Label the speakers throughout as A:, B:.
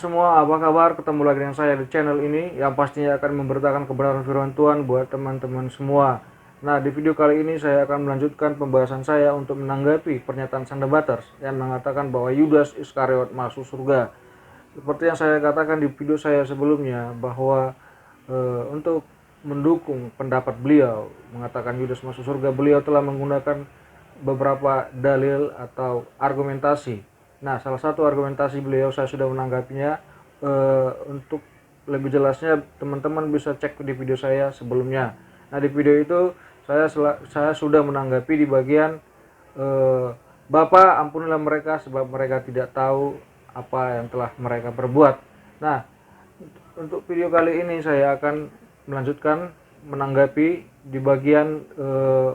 A: semua, apa kabar? Ketemu lagi dengan saya di channel ini yang pastinya akan memberitakan kebenaran firman Tuhan buat teman-teman semua. Nah, di video kali ini saya akan melanjutkan pembahasan saya untuk menanggapi pernyataan Sang Debaters yang mengatakan bahwa Yudas Iskariot masuk surga. Seperti yang saya katakan di video saya sebelumnya bahwa untuk mendukung pendapat beliau mengatakan Yudas masuk surga, beliau telah menggunakan beberapa dalil atau argumentasi. Nah, salah satu argumentasi beliau saya sudah menanggapinya. Untuk lebih jelasnya teman-teman bisa cek di video saya sebelumnya. Nah, di video itu saya sudah menanggapi di bagian Bapa, ampunilah mereka sebab mereka tidak tahu apa yang telah mereka perbuat. Nah, untuk video kali ini saya akan melanjutkan menanggapi di bagian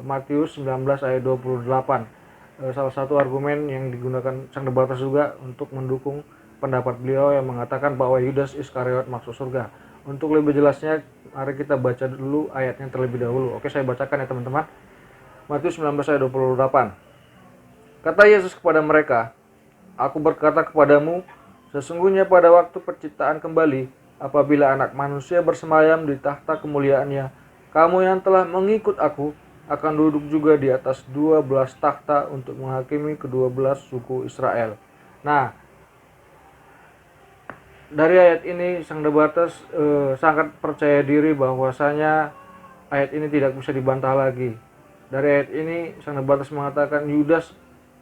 A: Matius 19 ayat 28. Salah satu argumen yang digunakan Sang Debaters juga untuk mendukung pendapat beliau yang mengatakan bahwa Yudas Iskariot masuk surga. Untuk lebih jelasnya, mari kita baca dulu ayatnya terlebih dahulu. Oke, saya bacakan ya teman-teman. Matius 19 ayat 28. Kata Yesus kepada mereka, "Aku berkata kepadamu, sesungguhnya pada waktu penciptaan kembali, apabila Anak Manusia bersemayam di tahta kemuliaannya, kamu yang telah mengikut aku akan duduk juga di atas 12 takhta untuk menghakimi ke-12 suku Israel." Nah, dari ayat ini Sang Debaters sangat percaya diri bahwasanya ayat ini tidak bisa dibantah lagi. Dari ayat ini Sang Debaters mengatakan Yudas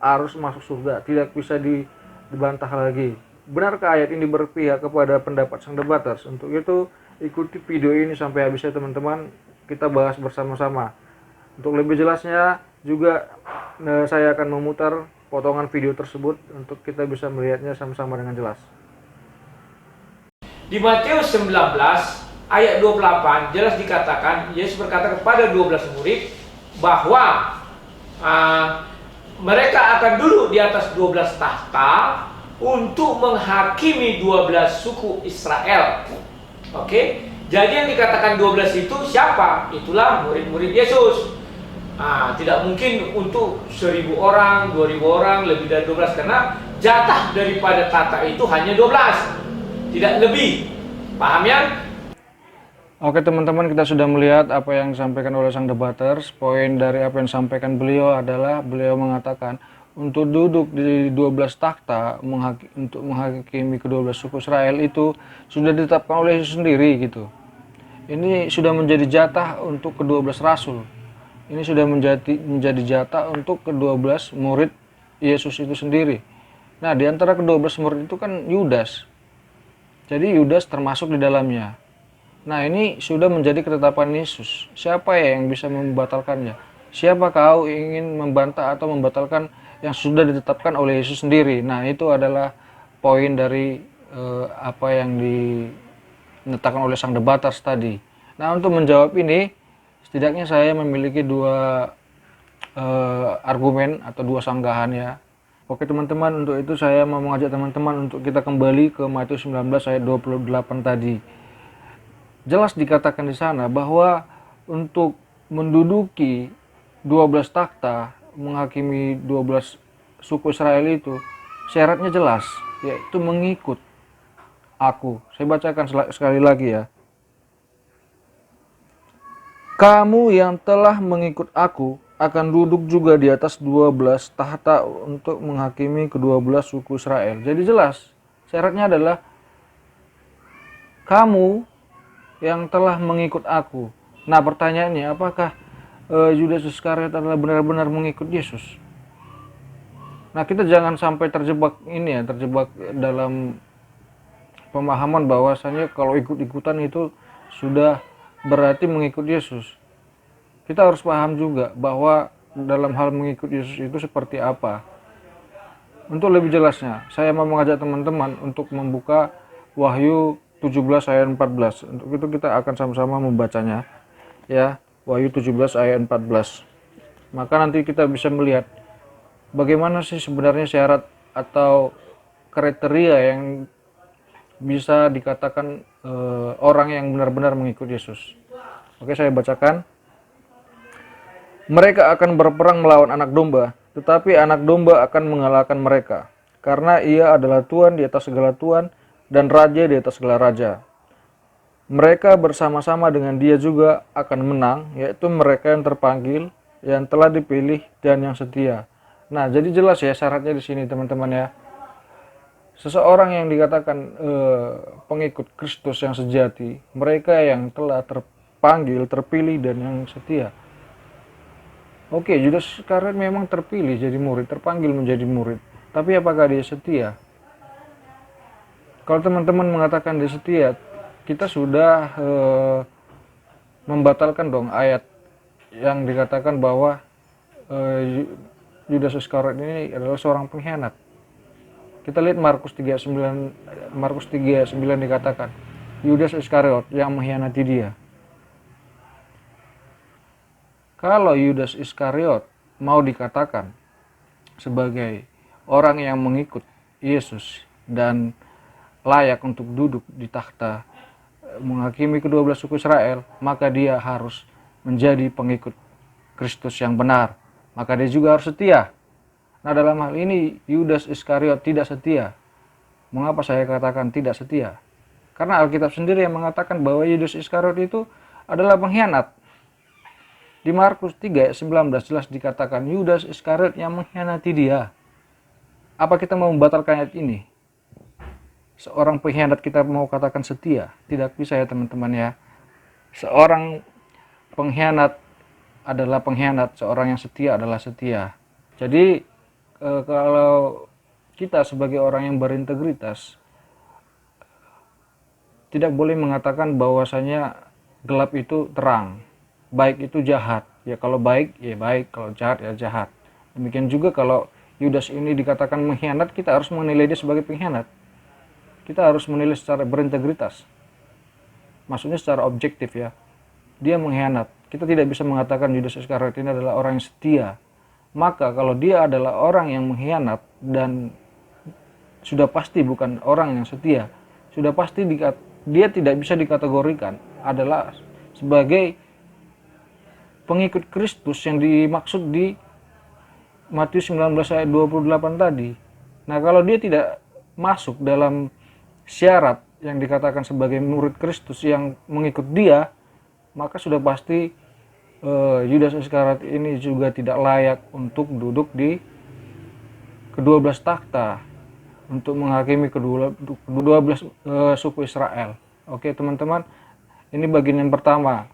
A: harus masuk surga, tidak bisa dibantah lagi. Benarkah ayat ini berpihak kepada pendapat Sang Debaters? Untuk itu ikuti video ini sampai habis ya teman-teman, kita bahas bersama-sama. Untuk lebih jelasnya juga saya akan memutar potongan video tersebut untuk kita bisa melihatnya sama-sama dengan jelas.
B: Di Matius 19 ayat 28 jelas dikatakan Yesus berkata kepada 12 murid bahwa mereka akan duduk di atas 12 tahta untuk menghakimi 12 suku Israel. Oke? Jadi yang dikatakan 12 itu siapa? Itulah murid-murid Yesus. Tidak mungkin untuk 1.000 orang, 2.000 orang, lebih dari 12, karena jatah daripada tahta itu hanya 12, tidak lebih. Paham ya?
A: Oke teman-teman, kita sudah melihat apa yang disampaikan oleh Sang Debaters. Poin dari apa yang disampaikan beliau adalah beliau mengatakan untuk duduk di 12 takhta untuk menghakimi ke-12 suku Israel itu sudah ditetapkan oleh Yesus sendiri gitu. Ini sudah menjadi jatah untuk ke-12 rasul. Ini sudah menjadi jatah untuk ke-12 murid Yesus itu sendiri. Nah, di antara ke-12 murid itu kan Yudas. Jadi Yudas termasuk di dalamnya. Nah, ini sudah menjadi ketetapan Yesus. Siapa ya yang bisa membatalkannya? Siapa kau ingin membantah atau membatalkan yang sudah ditetapkan oleh Yesus sendiri? Nah, itu adalah poin dari apa yang dinyatakan oleh Sang Debaters tadi. Nah, untuk menjawab ini, setidaknya saya memiliki dua argumen atau dua sanggahan ya. Oke teman-teman, untuk itu saya mau mengajak teman-teman untuk kita kembali ke Matius 19 ayat 28 tadi. Jelas dikatakan di sana bahwa untuk menduduki 12 takhta, menghakimi 12 suku Israel itu, syaratnya jelas, yaitu mengikut aku. Saya bacakan sekali lagi ya. Kamu yang telah mengikut aku akan duduk juga di atas 12 tahta untuk menghakimi ke-12 suku Israel. Jadi jelas, syaratnya adalah kamu yang telah mengikut aku. Nah, pertanyaannya, apakah Yudas Iskariot adalah benar-benar mengikut Yesus? Nah, kita jangan sampai terjebak dalam pemahaman bahwasanya kalau ikut-ikutan itu sudah berarti mengikut Yesus. Kita harus paham juga bahwa dalam hal mengikut Yesus itu seperti apa. Untuk lebih jelasnya, saya mau mengajak teman-teman untuk membuka Wahyu 17 ayat 14. Untuk itu kita akan sama-sama membacanya. Ya, Wahyu 17 ayat 14. Maka nanti kita bisa melihat bagaimana sih sebenarnya syarat atau kriteria yang bisa dikatakan orang yang benar-benar mengikut Yesus. Oke, saya bacakan. Mereka akan berperang melawan anak domba, tetapi anak domba akan mengalahkan mereka, karena ia adalah Tuhan di atas segala Tuhan dan raja di atas segala raja. Mereka bersama-sama dengan dia juga akan menang, yaitu mereka yang terpanggil, yang telah dipilih, dan yang setia. Nah, jadi jelas ya syaratnya di sini teman-teman ya. Seseorang yang dikatakan pengikut Kristus yang sejati, mereka yang telah terpanggil, terpilih, dan yang setia. Oke, Yudas Iskariot memang terpilih jadi murid, terpanggil menjadi murid. Tapi apakah dia setia? Kalau teman-teman mengatakan dia setia, kita sudah membatalkan dong ayat yang dikatakan bahwa Yudas Iskariot ini adalah seorang pengkhianat. Kita lihat Markus 3:9 dikatakan, Yudas Iskariot yang mengkhianati dia. Kalau Yudas Iskariot mau dikatakan sebagai orang yang mengikut Yesus dan layak untuk duduk di takhta menghakimi kedua belas suku Israel, maka dia harus menjadi pengikut Kristus yang benar. Maka dia juga harus setia. Nah, dalam hal ini Yudas Iskariot tidak setia. Mengapa saya katakan tidak setia? Karena Alkitab sendiri yang mengatakan bahwa Yudas Iskariot itu adalah pengkhianat. Di Markus 3:19 jelas dikatakan Yudas Iskariot yang mengkhianati dia. Apa kita mau membatalkan ayat ini? Seorang pengkhianat kita mau katakan setia? Tidak bisa ya teman-teman ya. Seorang pengkhianat adalah pengkhianat, seorang yang setia adalah setia. Jadi kalau kita sebagai orang yang berintegritas tidak boleh mengatakan bahwasanya gelap itu terang, baik itu jahat. Ya kalau baik ya baik, kalau jahat ya jahat. Demikian juga kalau Yudas ini dikatakan mengkhianat, kita harus menilai dia sebagai pengkhianat. Kita harus menilai secara berintegritas. Maksudnya secara objektif ya. Dia mengkhianat. Kita tidak bisa mengatakan Yudas Iskariot ini adalah orang yang setia. Maka kalau dia adalah orang yang mengkhianat dan sudah pasti bukan orang yang setia, sudah pasti dia tidak bisa dikategorikan adalah sebagai pengikut Kristus yang dimaksud di Matius 19 ayat 28 tadi. Nah, kalau dia tidak masuk dalam syarat yang dikatakan sebagai murid Kristus yang mengikut dia, maka sudah pasti Yudas Iskariot ini juga tidak layak untuk duduk di ke-12 takhta untuk menghakimi ke-12 suku Israel. Oke teman-teman, ini bagian yang pertama.